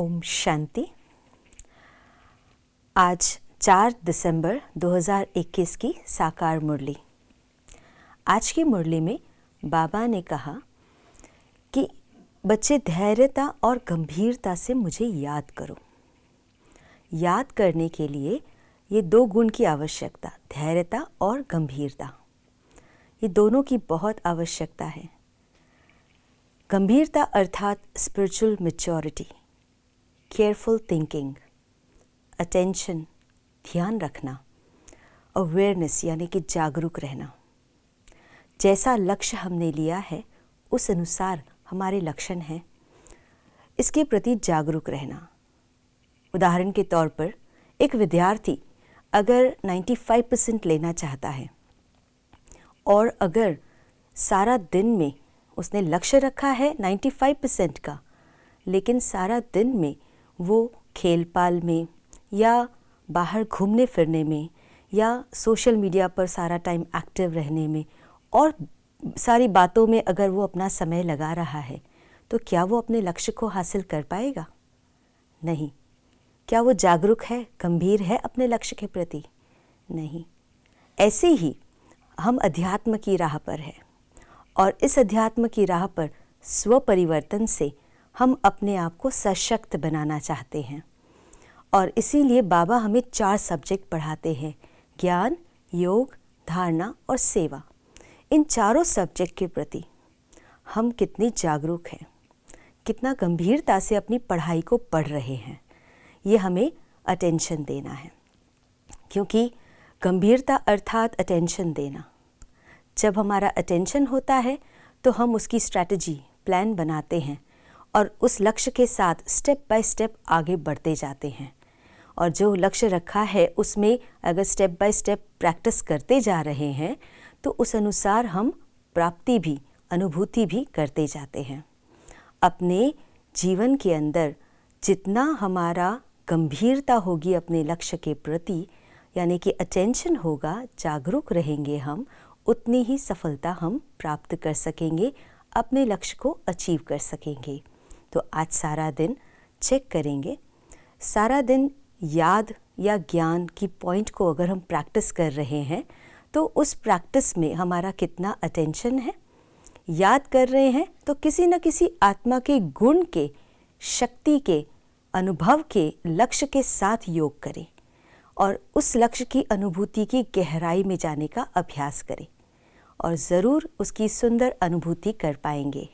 ओम शांति। आज 4 दिसंबर 2021 की साकार मुरली। आज की मुरली में बाबा ने कहा कि बच्चे धैर्यता और गंभीरता से मुझे याद करो। याद करने के लिए ये दो गुण की आवश्यकता, धैर्यता और गंभीरता, ये दोनों की बहुत आवश्यकता है। गंभीरता अर्थात spiritual maturity, careful thinking, attention, ध्यान रखना, अवेयरनेस यानी कि जागरूक रहना। जैसा लक्ष्य हमने लिया है उस अनुसार हमारे लक्षण हैं, इसके प्रति जागरूक रहना। उदाहरण के तौर पर एक विद्यार्थी अगर 95% लेना चाहता है और अगर सारा दिन में उसने लक्ष्य रखा है 95% का, लेकिन सारा दिन में वो खेल पाल में या बाहर घूमने फिरने में या सोशल मीडिया पर सारा टाइम एक्टिव रहने में और सारी बातों में अगर वो अपना समय लगा रहा है, तो क्या वो अपने लक्ष्य को हासिल कर पाएगा? नहीं। क्या वो जागरूक है, गंभीर है अपने लक्ष्य के प्रति? नहीं। ऐसे ही हम अध्यात्म की राह पर हैं और इस अध्यात्म की राह पर स्व परिवर्तन से हम अपने आप को सशक्त बनाना चाहते हैं और इसीलिए बाबा हमें 4 सब्जेक्ट पढ़ाते हैं, ज्ञान, योग, धारणा और सेवा। इन चारों सब्जेक्ट के प्रति हम कितनी जागरूक हैं, कितना गंभीरता से अपनी पढ़ाई को पढ़ रहे हैं, ये हमें अटेंशन देना है। क्योंकि गंभीरता अर्थात अटेंशन देना। जब हमारा अटेंशन होता है तो हम उसकी स्ट्रैटेजी, प्लान बनाते हैं और उस लक्ष्य के साथ स्टेप बाय स्टेप आगे बढ़ते जाते हैं। और जो लक्ष्य रखा है उसमें अगर स्टेप बाय स्टेप प्रैक्टिस करते जा रहे हैं तो उस अनुसार हम प्राप्ति भी, अनुभूति भी करते जाते हैं। अपने जीवन के अंदर जितना हमारा गंभीरता होगी अपने लक्ष्य के प्रति, यानी कि अटेंशन होगा, जागरूक रहेंगे हम, उतनी ही सफलता हम प्राप्त कर सकेंगे, अपने लक्ष्य को अचीव कर सकेंगे। तो आज सारा दिन चेक करेंगे, सारा दिन याद या ज्ञान की पॉइंट को अगर हम प्रैक्टिस कर रहे हैं तो उस प्रैक्टिस में हमारा कितना अटेंशन है। याद कर रहे हैं तो किसी न किसी आत्मा के गुण के, शक्ति के, अनुभव के लक्ष्य के साथ योग करें और उस लक्ष्य की अनुभूति की गहराई में जाने का अभ्यास करें और ज़रूर उसकी सुंदर अनुभूति कर पाएंगे।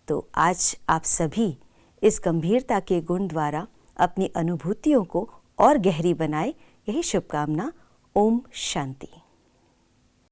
तो आज आप सभी इस गंभीरता के गुण द्वारा अपनी अनुभूतियों को और गहरी बनाए, यही शुभकामना। ओम शांति।